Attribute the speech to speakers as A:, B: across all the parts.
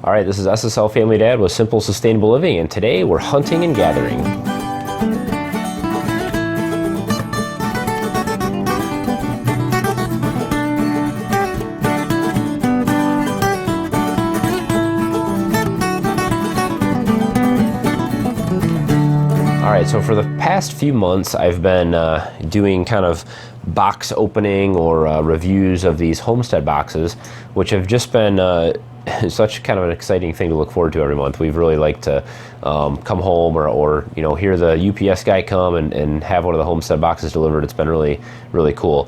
A: All right, this is SSL Family Dad with Simple Sustainable Living, and today we're hunting and gathering. All right, so for the past few months, I've been doing kind of box opening or reviews of these Homestead boxes, which have just been such kind of an exciting thing to look forward to every month. We've really liked to come home or you know, hear the UPS guy come and have one of the Homestead boxes delivered. It's been really cool.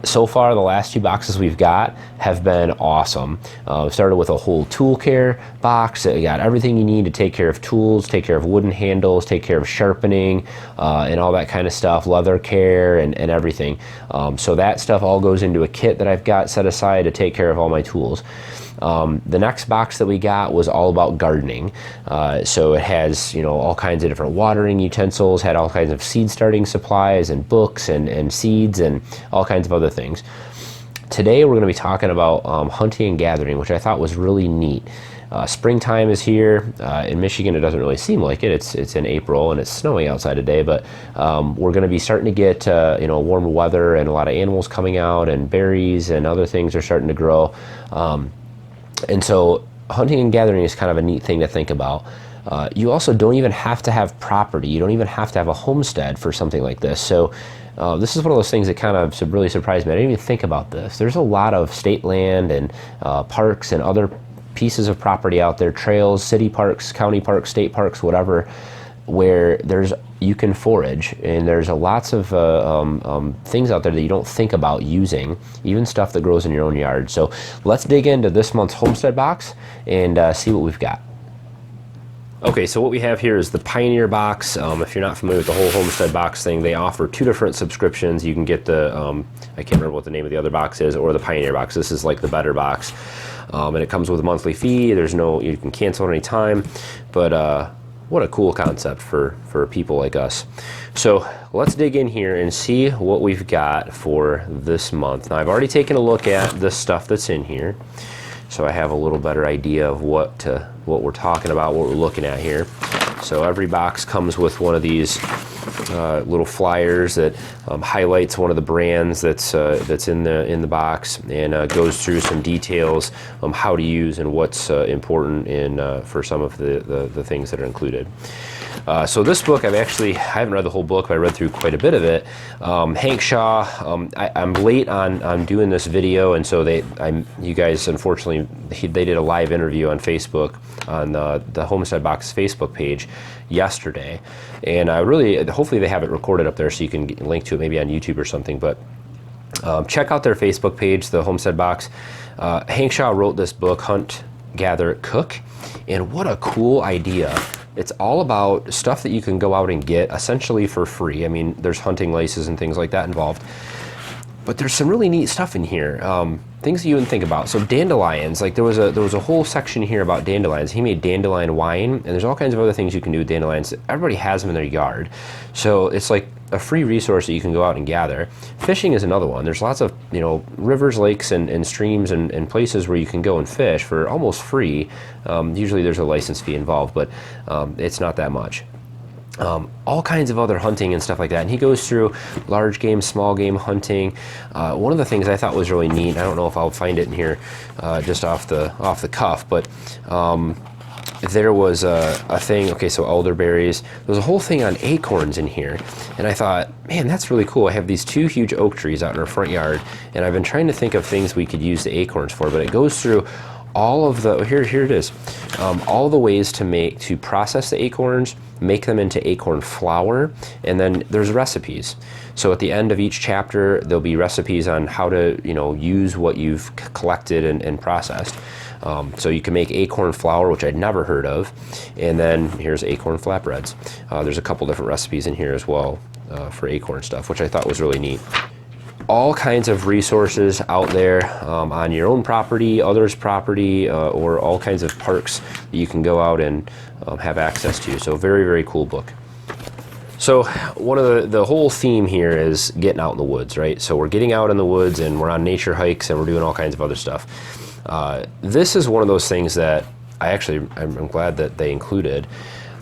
A: So far, the last two boxes we've got have been awesome. Started with a whole tool care box. It got everything you need to take care of tools, take care of wooden handles, take care of sharpening, and all that kind of stuff, leather care and everything. So that stuff all goes into a kit that I've got set aside to take care of all my tools. The next box that we got was all about gardening. So it has, you know, all kinds of different watering utensils, had all kinds of seed starting supplies and books and seeds and all kinds of other things. Today we're going to be talking about hunting and gathering, which I thought was really neat. Springtime is here. In Michigan it doesn't really seem like it. It's in April and it's snowing outside today, but we're going to be starting to get you know, warmer weather and a lot of animals coming out, and berries and other things are starting to grow. And so hunting and gathering is kind of a neat thing to think about. You also don't even have to have property. You don't even have to have a homestead for something like this. So this is one of those things that kind of really surprised me. I didn't even think about this. There's a lot of state land and parks and other pieces of property out there, trails, city parks, county parks, state parks, whatever, where you can forage, and there's lots of things out there that you don't think about using, even stuff that grows in your own yard. So let's dig into this month's Homestead box and see what we've got. Okay, so what we have here is the Pioneer box. If you're not familiar with the whole Homestead box thing, they offer two different subscriptions. You can get the, I can't remember what the name of the other box is, or the Pioneer box. This is like the better box. And it comes with a monthly fee. You can cancel at any time, but what a cool concept for people like us. So let's dig in here and see what we've got for this month. Now I've already taken a look at the stuff that's in here, so I have a little better idea of what we're talking about, what we're looking at here. So every box comes with one of these little flyers that highlights one of the brands that's in the box, and goes through some details how to use and what's important for some of the things that are included. So this book, I haven't read the whole book, but I read through quite a bit of it. Hank Shaw, I'm late on doing this video, and so you guys, unfortunately, they did a live interview on Facebook on the Homestead Box Facebook page yesterday, and hopefully they have it recorded up there so you can link to it maybe on YouTube or something. But check out their Facebook page, the Homestead Box. Hank Shaw wrote this book, Hunt, Gather, Cook, and what a cool idea. It's all about stuff that you can go out and get essentially for free. I mean, there's hunting laces and things like that involved, but there's some really neat stuff in here. Things that you wouldn't think about. So dandelions, like there was a whole section here about dandelions. He made dandelion wine, and there's all kinds of other things you can do with dandelions. Everybody has them in their yard, so it's like a free resource that you can go out and gather. Fishing is another one. There's lots of, you know, rivers, lakes, and streams and places where you can go and fish for almost free. Usually there's a license fee involved, but it's not that much. All kinds of other hunting and stuff like that, and he goes through large game, small game hunting. One of the ththings I thought was really neat, I don't know if I'll find it in here just off the cuff, but there was a thing, okay, so elderberries. There's a whole thing on acorns in here, and I thought, man, that's really cool. I have these two huge oak trees out in our front yard, and I've been trying to think of things we could use the acorns for, but it goes through all of the, here it is, all the ways to process the acorns, make them into acorn flour, and then there's recipes. So at the end of each chapter, there'll be recipes on how to, you know, use what you've collected and processed. So you can make acorn flour, which I'd never heard of, and then here's acorn flatbreads. There's a couple different recipes in here as well for acorn stuff, which I thought was really neat. All kinds of resources out there on your own property, others' property, or all kinds of parks that you can go out and have access to. So very cool book. So one of the whole theme here is getting out in the woods, right? So we're getting out in the woods and we're on nature hikes and we're doing all kinds of other stuff. This is one of those things that I'm glad that they included.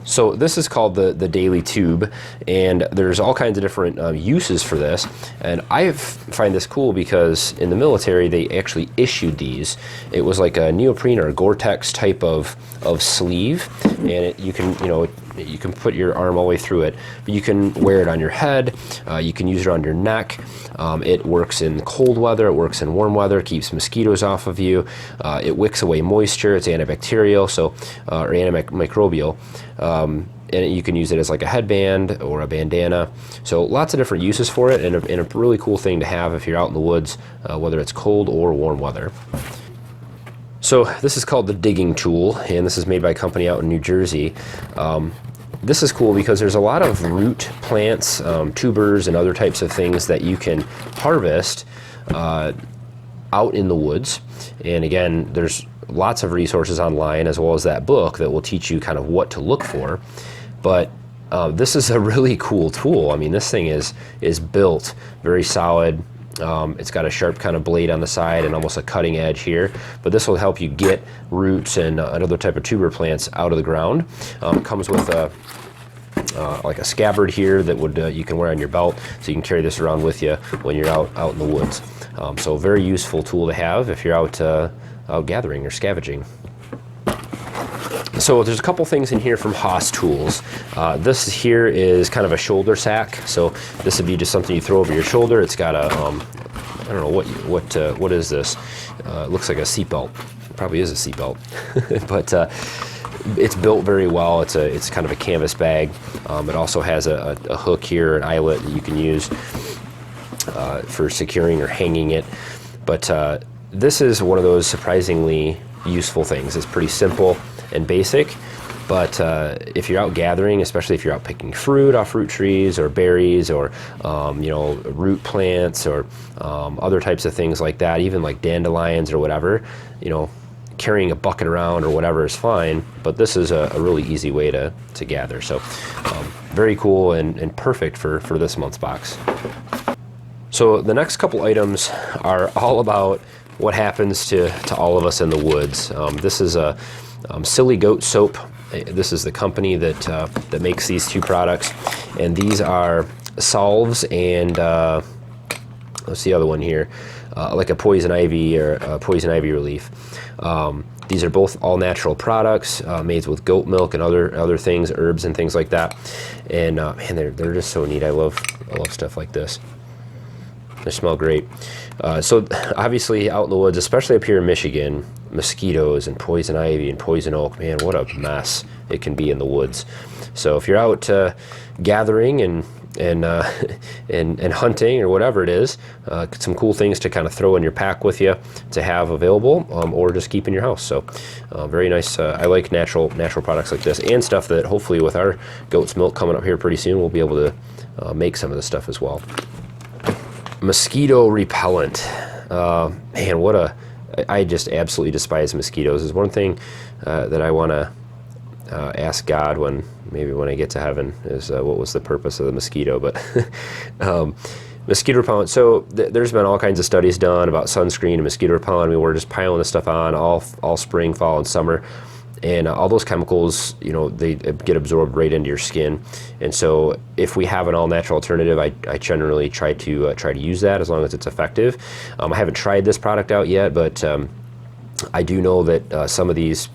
A: So this is called the Daily Tube, and there's all kinds of different uses for this. And I find this cool because in the military they actually issued these. It was like a neoprene or a Gore-Tex type of sleeve, and you can put your arm all the way through it, but you can wear it on your head, you can use it on your neck. It works in cold weather, it works in warm weather, it keeps mosquitoes off of you, it wicks away moisture, it's antibacterial, or antimicrobial. And you can use it as like a headband or a bandana. So lots of different uses for it, and a really cool thing to have if you're out in the woods, whether it's cold or warm weather. So this is called the digging tool, and this is made by a company out in New Jersey. This is cool because there's a lot of root plants, tubers, and other types of things that you can harvest out in the woods. And again, there's lots of resources online, as well as that book that will teach you kind of what to look for. But this is a really cool tool. I mean, this thing is built very solid. It's got a sharp kind of blade on the side and almost a cutting edge here, but this will help you get roots and another type of tuber plants out of the ground. It comes with like a scabbard here that you can wear on your belt, so you can carry this around with you when you're out in the woods. So a very useful tool to have if you're out gathering or scavenging. So there's a couple things in here from Haas Tools. This here is kind of a shoulder sack. So this would be just something you throw over your shoulder. It's got a, I don't know what is this? It looks like a seatbelt. It probably is a seatbelt, but it's built very well. It's kind of a canvas bag. It also has a hook here, an eyelet that you can use for securing or hanging it. But this is one of those surprisingly useful things. It's pretty simple and basic, but if you're out gathering, especially if you're out picking fruit off fruit trees or berries or root plants or other types of things like that, even like dandelions or whatever, carrying a bucket around or whatever is fine, but this is a really easy way to gather. So very cool and perfect for this month's box. So the next couple items are all about what happens to all of us in the woods. This is a Silly Goat soap. This is the company that makes these two products, and these are salves and what's the other one here? Like a poison ivy or a poison ivy relief. These are both all natural products made with goat milk and other things, herbs and things like that. And man, they're just so neat. I love stuff like this. They smell great. So obviously out in the woods, especially up here in Michigan, mosquitoes and poison ivy and poison oak, man, what a mess it can be in the woods. So if you're out gathering and hunting or whatever it is, some cool things to kind of throw in your pack with you to have available, or just keep in your house. So very nice. I like natural products like this, and stuff that hopefully with our goat's milk coming up here pretty soon, we'll be able to make some of this stuff as well. Mosquito repellent. Man, I just absolutely despise mosquitoes. Is one thing that I want to ask God when I get to heaven is what was the purpose of the mosquito. But mosquito repellent. So there's been all kinds of studies done about sunscreen and mosquito repellent. I mean, we're just piling this stuff on all spring, fall, and summer. And all those chemicals, they get absorbed right into your skin. And so if we have an all-natural alternative, I generally try to use that as long as it's effective. I haven't tried this product out yet, but I do know that some of these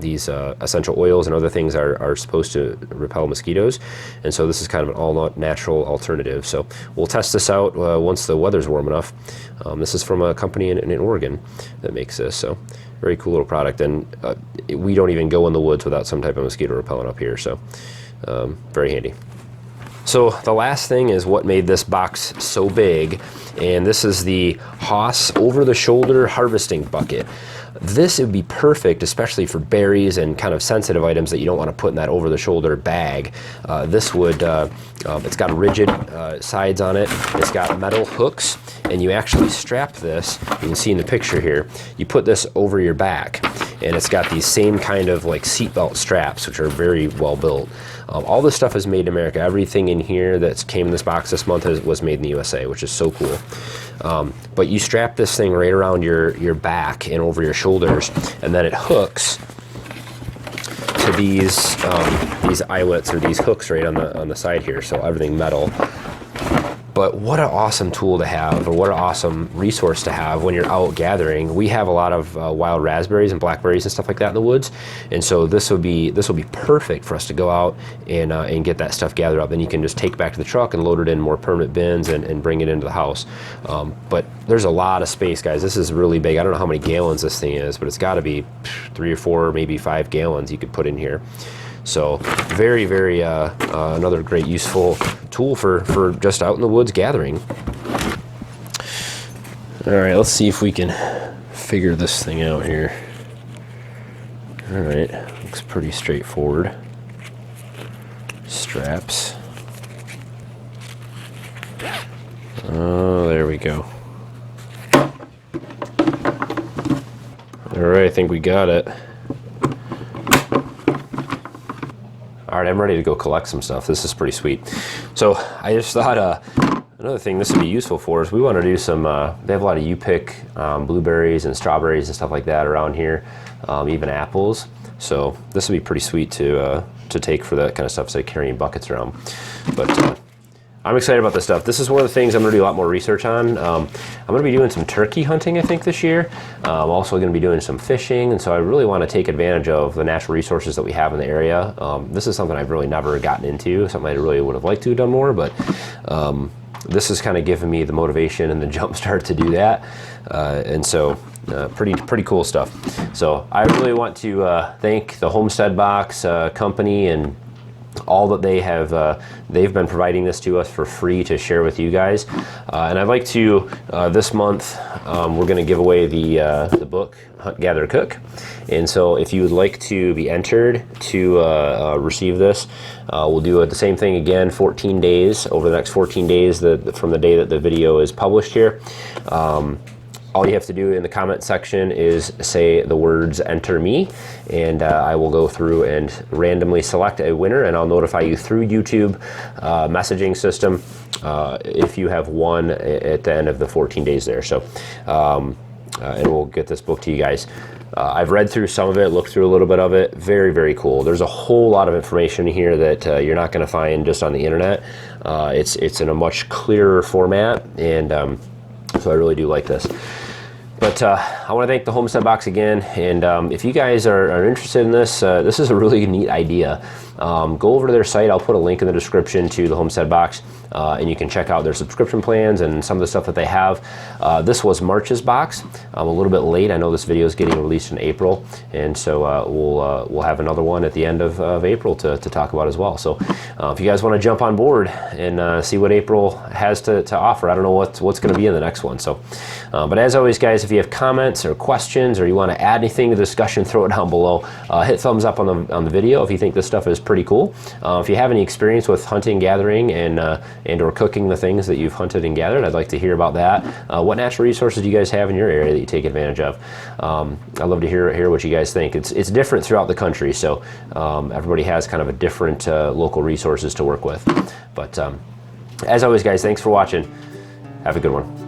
A: essential oils and other things are supposed to repel mosquitoes. And so this is kind of an all-natural alternative. So we'll test this out once the weather's warm enough. This is from a company in Oregon that makes this. So very cool little product, and we don't even go in the woods without some type of mosquito repellent up here, so very handy. So the last thing is what made this box so big, and this is the Haas over-the-shoulder harvesting bucket. This would be perfect, especially for berries and kind of sensitive items that you don't want to put in that over-the-shoulder bag. This would, it's got rigid sides on it. It's got metal hooks, and you actually strap this. You can see in the picture here. You put this over your back, and it's got these same kind of like seatbelt straps, which are very well built. All this stuff is made in America. Everything in here that came in this box this month was made in the USA, which is so cool. But you strap this thing right around your back and over your shoulders, and then it hooks to these eyelets or these hooks right on the side here, so everything metal. But what an awesome tool to have, or what an awesome resource to have when you're out gathering. We have a lot of wild raspberries and blackberries and stuff like that in the woods, and so this will be perfect for us to go out and get that stuff gathered up. Then you can just take it back to the truck and load it in more permanent bins and bring it into the house. But there's a lot of space, guys. This is really big. I don't know how many gallons this thing is, but it's got to be 3 or 4, maybe 5 gallons you could put in here. So very, very another great useful tool for just out in the woods gathering. All right, let's see if we can figure this thing out here. All right, looks pretty straightforward. Straps. Oh, there we go. All right, I think we got it. All right, I'm ready to go collect some stuff. This is pretty sweet. So I just thought another thing this would be useful for is we want to do some, they have a lot of U-pick blueberries and strawberries and stuff like that around here, even apples. So this would be pretty sweet to take for that kind of stuff, instead of carrying buckets around. But I'm excited about this stuff. This is one of the things I'm going to do a lot more research on. I'm going to be doing some turkey hunting, I think, this year. I'm also going to be doing some fishing, and so I really want to take advantage of the natural resources that we have in the area. This is something I've really never gotten into, something I really would have liked to have done more, but this is kind of giving me the motivation and the jump start to do that. And so pretty cool stuff. So I really want to thank the Homestead Box company and all that they have, they've been providing this to us for free to share with you guys. And I'd like to, this month, we're going to give away the book, Hunt, Gather, Cook. And so if you would like to be entered to receive this, we'll do the same thing again, 14 days, over the next 14 days from the day that the video is published here. All you have to do in the comment section is say the words "enter me," and I will go through and randomly select a winner, and I'll notify you through YouTube messaging system if you have won at the end of the 14 days there. So, and we'll get this book to you guys. I've read through some of it, looked through a little bit of it. Very, very cool. There's a whole lot of information here that you're not going to find just on the internet. It's in a much clearer format, and so I really do like this. But I want to thank the Homestead Box again, and if you guys are interested in this, this is a really neat idea. Go over to their site. I'll put a link in the description to the Homestead Box, and you can check out their subscription plans and some of the stuff that they have. This was March's box. I'm a little bit late. I know this video is getting released in April, and so we'll have another one at the end of April to talk about as well. So if you guys want to jump on board and see what April has to offer, I don't know what's going to be in the next one. So, but as always, guys, if you have comments or questions, or you want to add anything to the discussion, throw it down below. Hit thumbs up on the video if you think this stuff is pretty cool. If you have any experience with hunting, gathering, and or cooking the things that you've hunted and gathered, I'd like to hear about that. What natural resources do you guys have in your area that you take advantage of? I'd love to hear what you guys think. It's different throughout the country, so everybody has kind of a different local resources to work with. But as always, guys, thanks for watching. Have a good one.